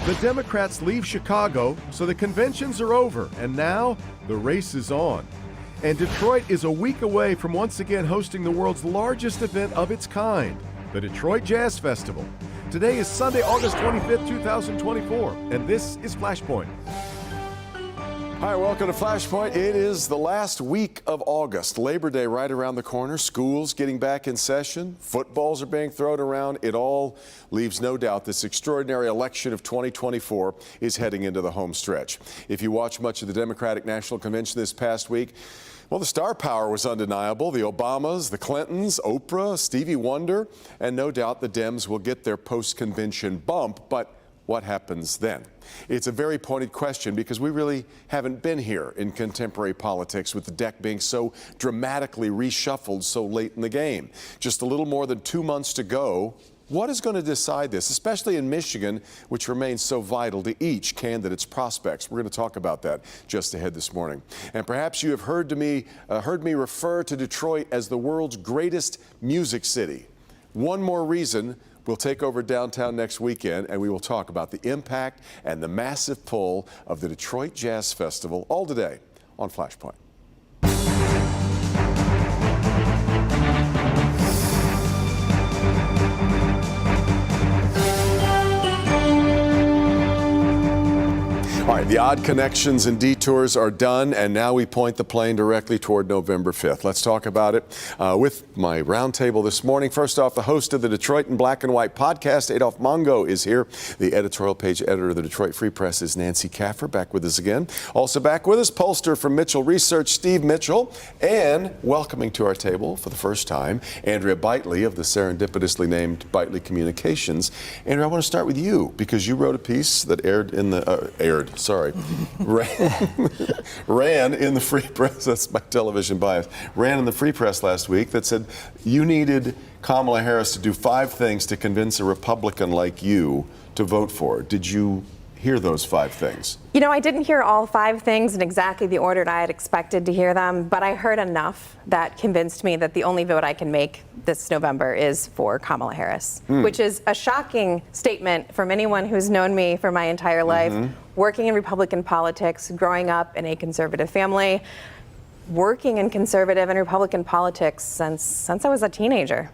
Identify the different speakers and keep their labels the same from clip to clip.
Speaker 1: The Democrats leave Chicago, so the conventions are over, and now the race is on. And Detroit is a week away from once again hosting the world's largest event of its kind, the Detroit Jazz Festival. Today is Sunday, August 25th, 2024, and this is Flashpoint.
Speaker 2: Hi, welcome to Flashpoint. It is the last week of August. Labor Day right around the corner. Schools getting back in session. Footballs are being thrown around. It all leaves no doubt this extraordinary election of 2024 is heading into the home stretch. If you watch much of the Democratic National Convention this past week, well, the star power was undeniable. The Obamas, the Clintons, Oprah, Stevie Wonder, and no doubt the Dems will get their post-convention bump. But what happens then? It's a very pointed question because we really haven't been here in contemporary politics with the deck being so dramatically reshuffled so late in the game. Just a little more than 2 months to go. What is going to decide this, especially in Michigan, which remains so vital to each candidate's prospects? We're going to talk about that just ahead this morning. And perhaps you have heard me refer to Detroit as the world's greatest music city. One more reason we'll take over downtown next weekend, and we will talk about the impact and the massive pull of the Detroit Jazz Festival, all today on Flashpoint. All right, the odd connections and detours are done, and now we point the plane directly toward November 5th. Let's talk about it with my roundtable this morning. First off, the host of the Detroit in Black and White podcast, Adolph Mongo, is here. The editorial page editor of the Detroit Free Press is Nancy Kaffer, back with us again. Also back with us, pollster from Mitchell Research, Steve Mitchell, and welcoming to our table for the first time, Andrea Bitely of the serendipitously named Bitely Communications. Andrea, I want to start with you because you wrote a piece that ran in the Free Press. That's my television bias. Ran in the Free Press last week that said you needed Kamala Harris to do 5 things to convince a Republican like you to vote for her. Did you hear those 5 things?
Speaker 3: You know, I didn't hear all 5 things in exactly the order that I had expected to hear them, but I heard enough that convinced me that the only vote I can make this November is for Kamala Harris, which is a shocking statement from anyone who's known me for my entire life, working in Republican politics, growing up in a conservative family, working in conservative and Republican politics since I was a teenager.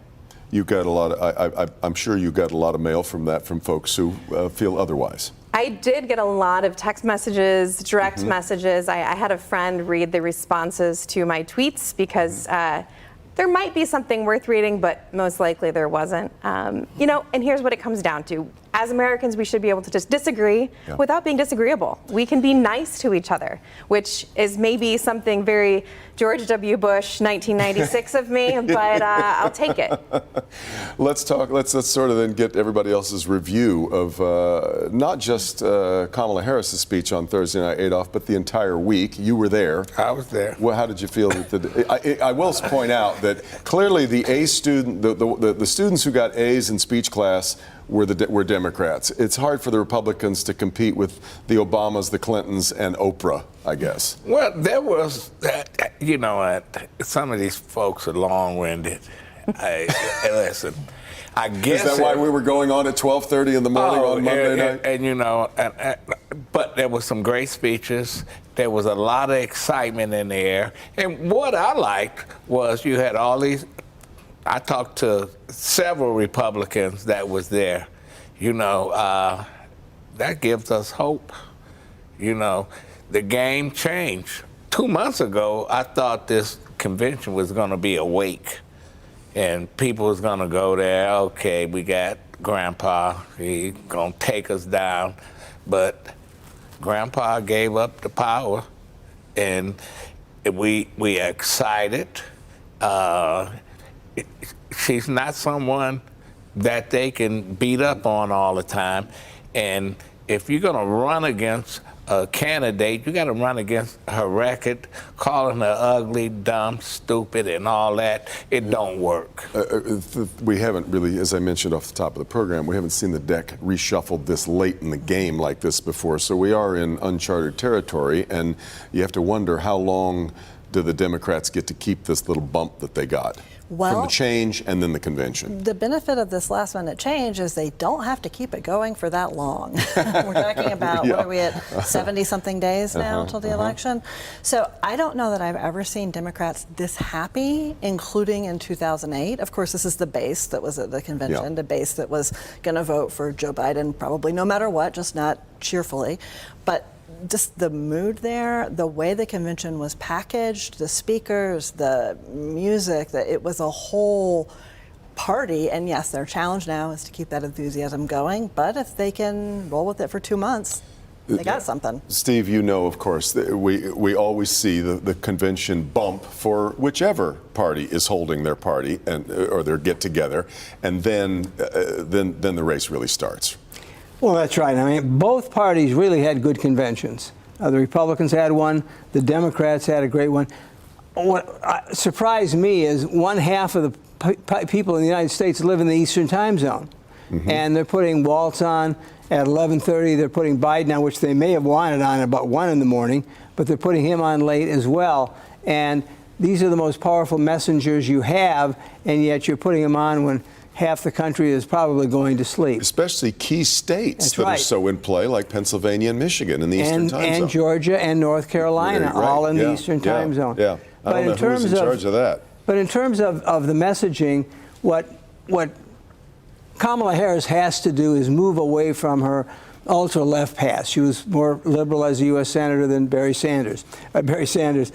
Speaker 2: You got a lot of, I'm sure you got a lot of mail from that from folks who feel otherwise.
Speaker 3: I did get a lot of text messages, direct messages. I had a friend read the responses to my tweets because there might be something worth reading, but most likely there wasn't. You know, and here's what it comes down to. As Americans, we should be able to just disagree without being disagreeable. We can be nice to each other, which is maybe something very George W. Bush 1996 of me, but I'll take it.
Speaker 2: Let's sort of then get everybody else's review of not just Kamala Harris's speech on Thursday night, Adolph, but the entire week. You were there.
Speaker 4: I was there.
Speaker 2: Well, how did you feel? I will point out that clearly the A student, the students who got A's in speech class were Democrats. It's hard for the Republicans to compete with the Obamas, the Clintons, and Oprah, I guess.
Speaker 4: Well, there was, you know, some of these folks are long-winded. Listen, I guess.
Speaker 2: Is that why we were going on at 12:30 in the morning on Monday night?
Speaker 4: And you know, but there were some great speeches. There was a lot of excitement in the air. And what I liked was you had all these. I talked to several Republicans that was there. You know, that gives us hope. You know, the game changed. 2 months ago, I thought this convention was going to be a wake. And people was going to go there, okay, we got Grandpa, he's going to take us down. But Grandpa gave up the power, and we are excited. She's not someone that they can beat up on all the time. And if you're going to run against a candidate, you got to run against her record, calling her ugly, dumb, stupid, and all that. It don't work.
Speaker 2: We haven't really, as I mentioned off the top of the program, we haven't seen the deck reshuffled this late in the game like this before. So we are in uncharted territory, and you have to wonder how long do the Democrats get to keep this little bump that they got? from the change and then the convention?
Speaker 5: The benefit of this last minute change is they don't have to keep it going for that long. We're talking about, what are we at, 70-something days now till the election? So I don't know that I've ever seen Democrats this happy, including in 2008. Of course, this is the base that was at the convention, the base that was going to vote for Joe Biden probably no matter what, just not cheerfully. But just the mood there, the way the convention was packaged, the speakers, the music, that it was a whole party. And yes, their challenge now is to keep that enthusiasm going. But if they can roll with it for 2 months, they got something.
Speaker 2: Steve, you know, of course, we always see the convention bump for whichever party is holding their party or their get together, and then the race really starts.
Speaker 6: Well, that's right. I mean, both parties really had good conventions. The Republicans had one. The Democrats had a great one. What surprised me is one half of the people in the United States live in the Eastern time zone. And they're putting Waltz on at 11:30. They're putting Biden on, which they may have wanted on at about 1 in the morning, but they're putting him on late as well. And these are the most powerful messengers you have, and yet you're putting them on when half the country is probably going to sleep.
Speaker 2: Especially key states that are so in play, like Pennsylvania and Michigan in the Eastern time zone.
Speaker 6: And Georgia and North Carolina, all in the Eastern time zone.
Speaker 2: Yeah, I don't know who's in charge of that.
Speaker 6: But in terms of the messaging, what Kamala Harris has to do is move away from her ultra-left past. She was more liberal as a U.S. Senator than Bernie Sanders. Bernie Sanders.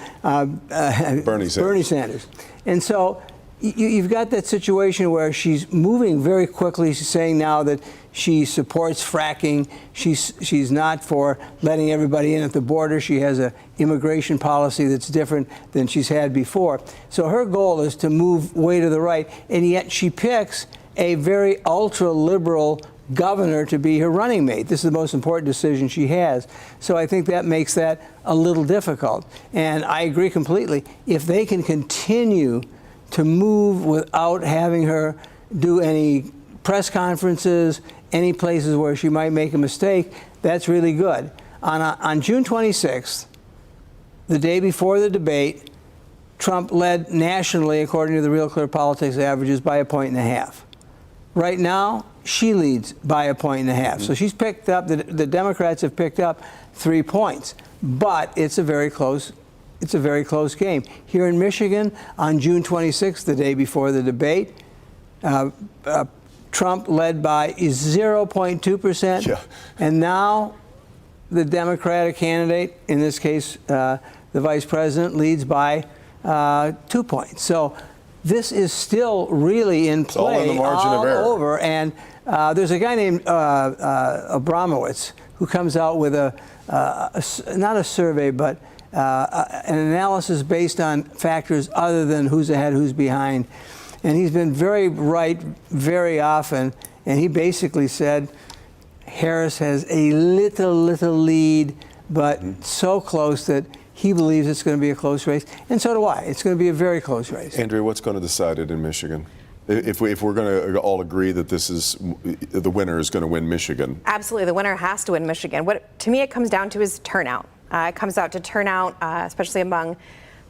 Speaker 6: And so you've got that situation where she's moving very quickly. She's saying now that she supports fracking. She's not for letting everybody in at the border. She has an immigration policy that's different than she's had before. So her goal is to move way to the right, and yet she picks a very ultra-liberal governor to be her running mate. This is the most important decision she has. So I think that makes that a little difficult. And I agree completely. If they can continue to move without having her do any press conferences, any places where she might make a mistake, that's really good. On June 26th, the day before the debate, Trump led nationally, according to the Real Clear Politics averages, by 1.5 points. Right now, she leads by 1.5 points. So she's picked up, the Democrats have picked up 3 points. But it's a very close game. Here in Michigan, on June 26th, the day before the debate, Trump led by 0.2%. And now the Democratic candidate, in this case, the vice president, leads by 2 points. So this is still really in play,
Speaker 2: all in the margin of error.
Speaker 6: Over. And there's a guy named Abramowitz who comes out with not a survey, but an analysis based on factors other than who's ahead, who's behind. And he's been very right very often. And he basically said Harris has a little lead, but so close that he believes it's going to be a close race. And so do I. It's going to be a very close race.
Speaker 2: Andrea, what's going to decide it in Michigan? If we're going to all agree that this is the winner is going to win Michigan.
Speaker 3: Absolutely, the winner has to win Michigan. What to me it comes down to is turnout. It comes out to turnout, especially among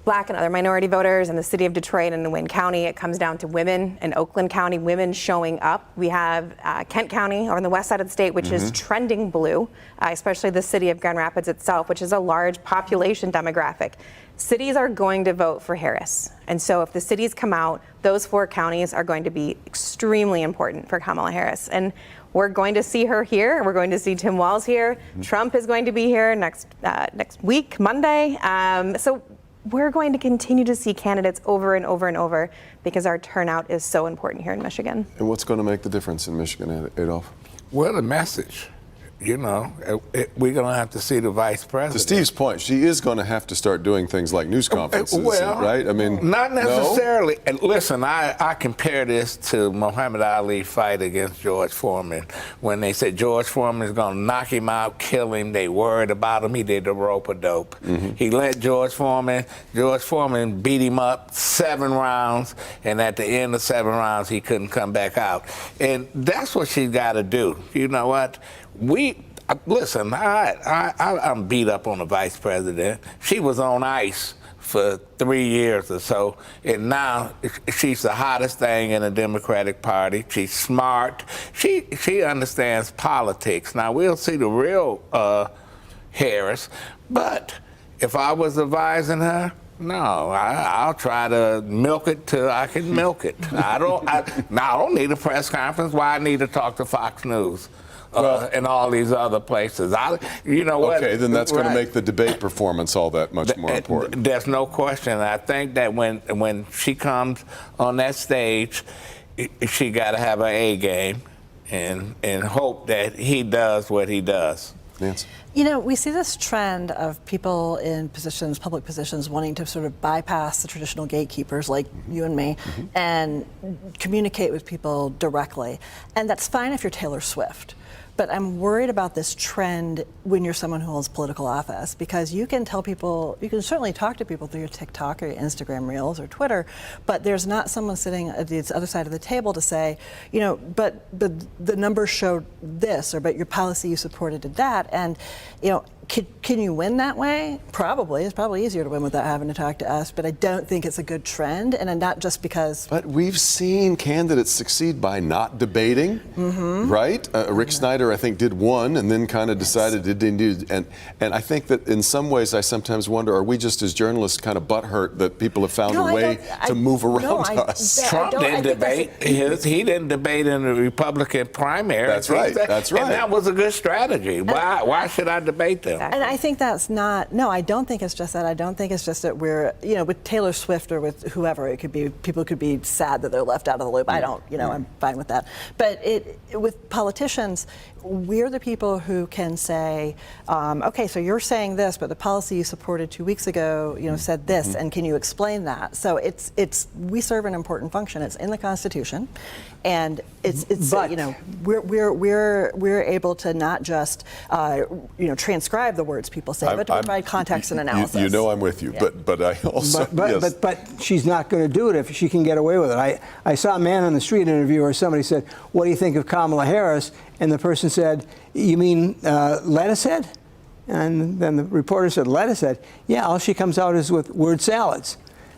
Speaker 3: Black and other minority voters in the city of Detroit and in Wayne County. It comes down to women in Oakland County, women showing up. We have Kent County on the west side of the state, which is trending blue, especially the city of Grand Rapids itself, which is a large population demographic. Cities are going to vote for Harris. And so if the cities come out, those 4 counties are going to be extremely important for Kamala Harris. And we're going to see her here. We're going to see Tim Walz here. Trump is going to be here next week, Monday. So we're going to continue to see candidates over and over and over because our turnout is so important here in Michigan.
Speaker 2: And what's going to make the difference in Michigan, Adolph?
Speaker 4: Well, the message. You know, we're going to have to see the vice president.
Speaker 2: To Steve's point, she is going to have to start doing things like news conferences, right? I mean,
Speaker 4: not necessarily. No? And listen, I compare this to Muhammad Ali's fight against George Foreman. When they said George Foreman is going to knock him out, kill him, they worried about him. He did the rope-a-dope. He let George Foreman beat him up 7 rounds, and at the end of 7 rounds, he couldn't come back out. And that's what she's got to do. You know what? Listen, I'm beat up on the vice president. She was on ice for 3 years or so, and now she's the hottest thing in the Democratic Party. She's smart. She understands politics. Now we'll see the real Harris, but if I was advising her, no, I'll try to milk it till I can milk it. I don't need a press conference. Why I need to talk to Fox News and all these other places? You know what?
Speaker 2: Okay, then that's going to make the debate performance all that much more important.
Speaker 4: There's no question. I think that when she comes on that stage, she got to have an A game and hope that he does what he does.
Speaker 2: Nancy?
Speaker 5: You know, we see this trend of people in positions, public positions, wanting to sort of bypass the traditional gatekeepers like you and me and communicate with people directly. And that's fine if you're Taylor Swift. But I'm worried about this trend when you're someone who holds political office, because you can tell people, you can certainly talk to people through your TikTok or your Instagram Reels or Twitter, but there's not someone sitting at the other side of the table to say, you know, but the numbers showed this, or but your policy you supported did that. And, you know, can you win that way? Probably. It's probably easier to win without having to talk to us, but I don't think it's a good trend, and not just because...
Speaker 2: But we've seen candidates succeed by not debating, right? Rick Snyder, I think, did one and then kind of decided it didn't do, and I think that in some ways I sometimes wonder, are we just as journalists kind of butthurt that people have found a way to move around us?
Speaker 4: Trump didn't debate. He didn't debate in the Republican primary.
Speaker 2: That's right. That's right.
Speaker 4: And that was a good strategy. Why should I debate them?
Speaker 5: And I think that's not, no, I don't think it's just that. I don't think it's just that we're, you know, with Taylor Swift or with whoever, it could be, people could be sad that they're left out of the loop. I don't, you know, I'm fine with that. But with politicians, we're the people who can say, okay, so you're saying this, but the policy you supported 2 weeks ago, you know, said this, and can you explain that? So we serve an important function. It's in the Constitution, and but, you know, we're able to not just, you know, transcribe the words people say, but to provide context and analysis.
Speaker 2: You know I'm with you, yeah. but I also
Speaker 6: but she's not going to do it if she can get away with it. I saw a man on the street interview where somebody said, "What do you think of Kamala Harris?" And the person said, "You mean lettuce head?" And then the reporter said, "Lettuce head?" Yeah, all she comes out is with word salads.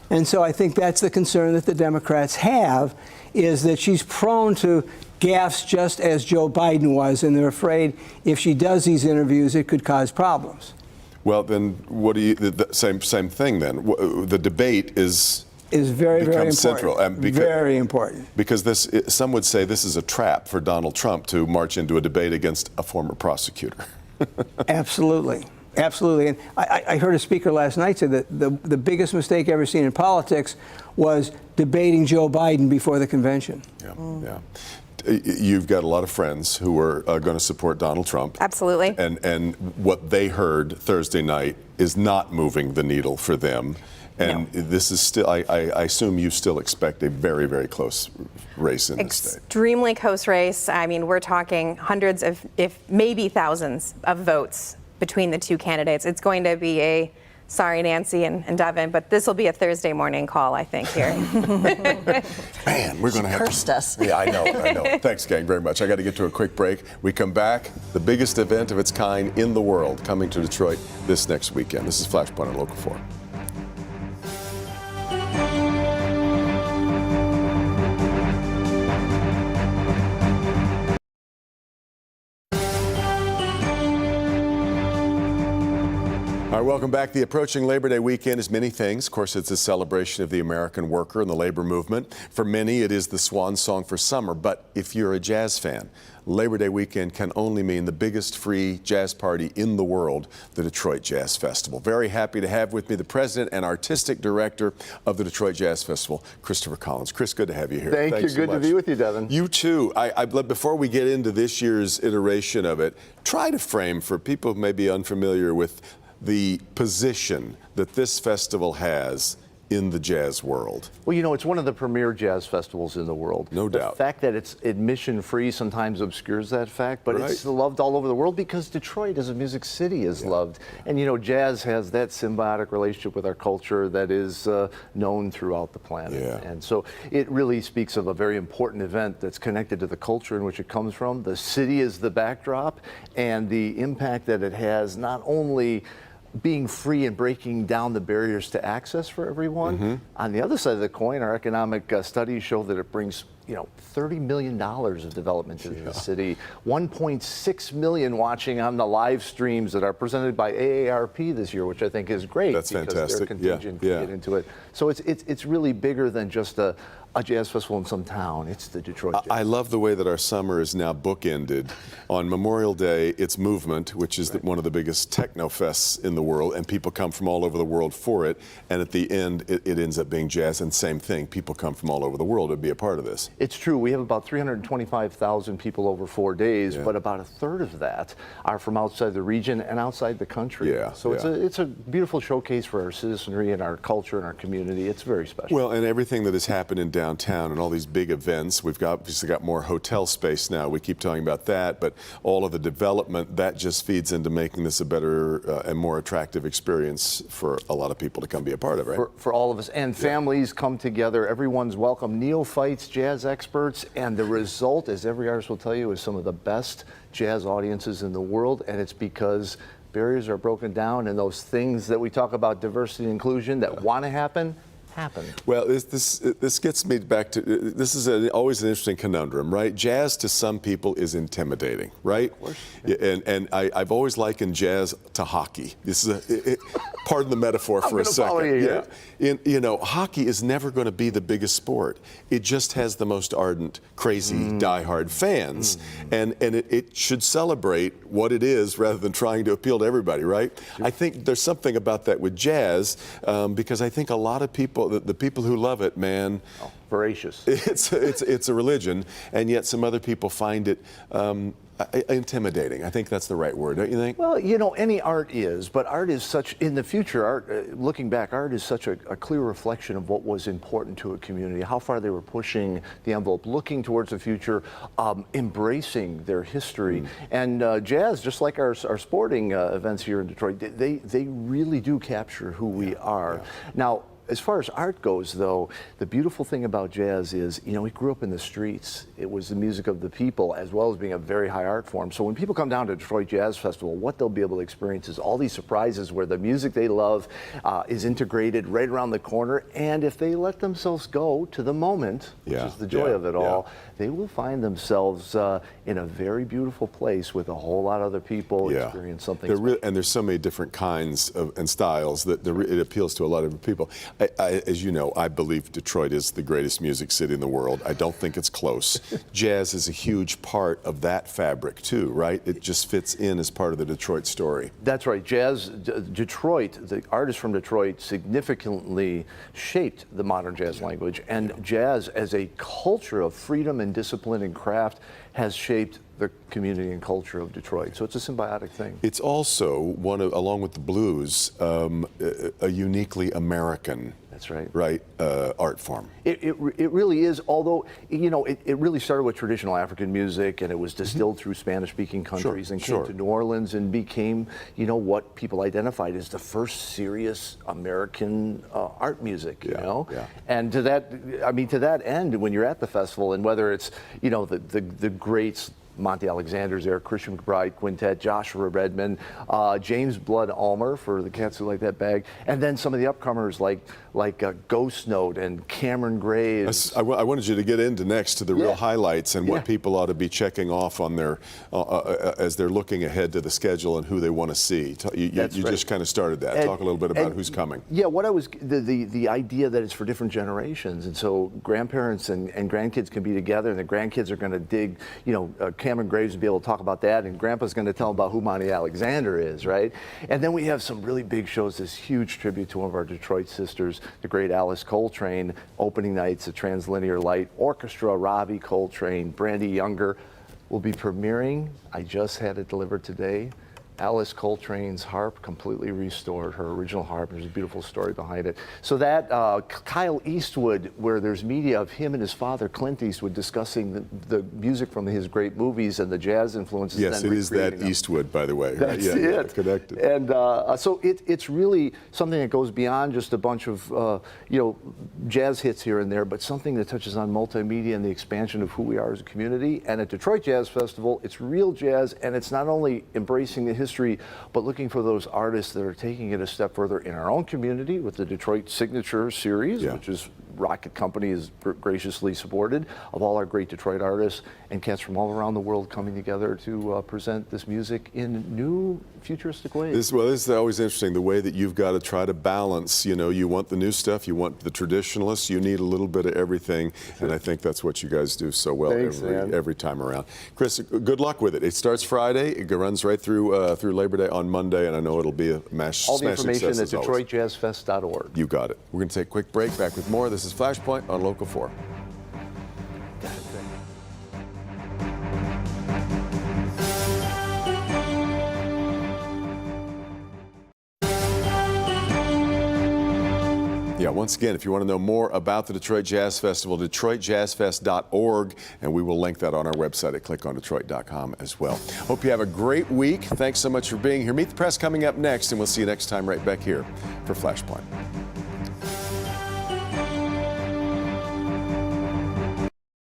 Speaker 6: And so I think that's the concern that the Democrats have, is that she's prone to gaffes just as Joe Biden was, and they're afraid if she does these interviews, it could cause problems.
Speaker 2: Well, then what do you, the same thing then. The debate is
Speaker 6: very important.
Speaker 2: Central.
Speaker 6: Very important.
Speaker 2: Because some would say this is a trap for Donald Trump to march into a debate against a former prosecutor.
Speaker 6: Absolutely. Absolutely. And I heard a speaker last night say that the biggest mistake ever seen in politics was debating Joe Biden before the convention.
Speaker 2: Yeah. You've got a lot of friends who are going to support Donald Trump.
Speaker 3: Absolutely.
Speaker 2: And what they heard Thursday night is not moving the needle for them. And this is still, I assume you still expect a very, very close race in this state.
Speaker 3: Extremely close race. I mean, we're talking hundreds of, if maybe thousands of votes between the two candidates. It's going to be a, sorry, Nancy and Devin, but this will be a Thursday morning call, I think, here.
Speaker 2: Man, we're going to have
Speaker 5: cursed us.
Speaker 2: Yeah, I know. Thanks, gang, very much. I got to get to a quick break. We come back, the biggest event of its kind in the world coming to Detroit this next weekend. This is Flashpoint on Local 4. All right, welcome back. The approaching Labor Day weekend is many things. Of course, it's a celebration of the American worker and the labor movement. For many, it is the swan song for summer. But if you're a jazz fan, Labor Day weekend can only mean the biggest free jazz party in the world, the Detroit Jazz Festival. Very happy to have with me the president and artistic director of the Detroit Jazz Festival, Christopher Collins. Chris, good to have you here.
Speaker 7: Thank you. Good to be with you, Devin.
Speaker 2: You too. Before we get into this year's iteration of it, try to frame for people who may be unfamiliar with the position that this festival has in the jazz world.
Speaker 7: Well, you know, it's one of the premier jazz festivals in the world.
Speaker 2: No doubt.
Speaker 7: The fact that it's admission-free sometimes obscures that fact, but it's loved all over the world because Detroit as a music city is loved. And, you know, jazz has that symbiotic relationship with our culture that is known throughout the planet.
Speaker 2: Yeah.
Speaker 7: And so it really speaks of a very important event that's connected to the culture in which it comes from. The city is the backdrop, and the impact that it has not only being free and breaking down the barriers to access for everyone. On the other side of the coin, our economic studies show that it brings $30 million of development to the city, 1.6 million watching on the live streams that are presented by AARP this year, which I think is great.
Speaker 2: That's
Speaker 7: because
Speaker 2: fantastic.
Speaker 7: Their contingent can get into it. So it's really bigger than just a jazz festival in some town. It's the Detroit Jazz.
Speaker 2: I love the way that our summer is now bookended. On Memorial Day, it's Movement, which is one of the biggest techno fests in the world, and people come from all over the world for it. And at the end, it ends up being jazz, and same thing. People come from all over the world to be a part of this.
Speaker 7: It's true. We have about 325,000 people over 4 days, but about a third of that are from outside the region and outside the country. So it's a beautiful showcase for our citizenry and our culture and our community. It's very special.
Speaker 2: Well, and everything that has happened in downtown and all these big events, we've obviously got more hotel space now. We keep talking about that, but all of the development, that just feeds into making this a better and more attractive experience for a lot of people to come be a part of, right?
Speaker 7: For all of us. And families come together. Everyone's welcome. Neophytes, jazz experts, and the result, as every artist will tell you, is some of the best jazz audiences in the world, and it's because barriers are broken down and those things that we talk about, diversity and inclusion, that want to happen.
Speaker 2: Well, this gets me back to, this is always an interesting conundrum, right? Jazz to some people is intimidating, right? Of course. And I've always likened jazz to hockey. This is pardon the metaphor for a second. Hockey is never going to be the biggest sport. It just has the most ardent, crazy, diehard fans. And it should celebrate what it is rather than trying to appeal to everybody, right? I think there's something about that with jazz because I think a lot of people, the people who love it, man,
Speaker 7: voracious.
Speaker 2: It's a religion, and yet some other people find it intimidating. I think that's the right word, don't you think?
Speaker 7: Well, any art is, but art is such, in the future, looking back, art is such a clear reflection of what was important to a community, how far they were pushing the envelope, looking towards the future, embracing their history. And jazz, just like our sporting events here in Detroit, they really do capture who we are. Now, as far as art goes, though, the beautiful thing about jazz is, we grew up in the streets. It was the music of the people, as well as being a very high art form. So when people come down to Detroit Jazz Festival, what they'll be able to experience is all these surprises where the music they love is integrated right around the corner. And if they let themselves go to the moment, which is the joy of it all, they will find themselves in a very beautiful place with a whole lot of other people experience something special.
Speaker 2: And there's so many different kinds and styles that it appeals to a lot of people. As you know, I believe Detroit is the greatest music city in the world. I don't think it's close. Jazz is a huge part of that fabric too, right? It just fits in as part of the Detroit story.
Speaker 7: That's right. Jazz, Detroit, the artists from Detroit significantly shaped the modern jazz language, and jazz as a culture of freedom and discipline and craft has shaped the community and culture of Detroit. So it's a symbiotic thing.
Speaker 2: It's also along with the blues, a uniquely American.
Speaker 7: That's right.
Speaker 2: Right, art form.
Speaker 7: It really is, although, it really started with traditional African music, and it was distilled through Spanish-speaking countries and came to New Orleans and became, what people identified as the first serious American art music, And to that end, when you're at the festival, and whether it's, the greats, Monty Alexander's there, Christian McBride Quintet, Joshua Redman, James Blood Ulmer for the Cats Who Like That Bag, and then some of the upcomers like Ghost Note and Cameron Graves.
Speaker 2: I wanted you to get into next to the real highlights and what people ought to be checking off on their as they're looking ahead to the schedule and who they want to see. You just kind of started that. Talk a little bit about who's coming.
Speaker 7: Yeah, the idea that it's for different generations, and so grandparents and grandkids can be together, and the grandkids are going to dig, Cameron Graves will be able to talk about that, and Grandpa's going to tell them about who Monty Alexander is, right? And then we have some really big shows, this huge tribute to one of our Detroit sisters, the great Alice Coltrane, opening nights at Translinear Light Orchestra, Robbie Coltrane, Brandy Younger will be premiering. I just had it delivered today. Alice Coltrane's harp, completely restored, her original harp. There's a beautiful story behind it. So that Kyle Eastwood, where there's media of him and his father, Clint Eastwood, discussing the music from his great movies and the jazz influences.
Speaker 2: Yes, it is that Eastwood, by the way.
Speaker 7: That's it.
Speaker 2: Connected.
Speaker 7: And so it's really something that goes beyond just a bunch of jazz hits here and there, but something that touches on multimedia and the expansion of who we are as a community. And at Detroit Jazz Festival, it's real jazz, and it's not only embracing the history, but looking for those artists that are taking it a step further in our own community with the Detroit Signature Series, which is Rocket Company is graciously supported, of all our great Detroit artists and cats from all around the world coming together to present this music in new futuristic ways.
Speaker 2: This is always interesting, the way that you've got to try to balance, you know, you want the new stuff, you want the traditionalists, you need a little bit of everything, and I think that's what you guys do so well.
Speaker 7: Thanks,
Speaker 2: every time around. Chris, good luck with it. It starts Friday, it runs right through Labor Day on Monday, and I know it'll be a smash
Speaker 7: all the information
Speaker 2: success
Speaker 7: at DetroitJazzFest.org.
Speaker 2: You got it. We're going to take a quick break. Back with more. This is Flashpoint on Local 4. Yeah, once again, if you want to know more about the Detroit Jazz Festival, DetroitJazzFest.org, and we will link that on our website at clickondetroit.com as well. Hope you have a great week. Thanks so much for being here. Meet the Press coming up next, and we'll see you next time right back here for Flashpoint.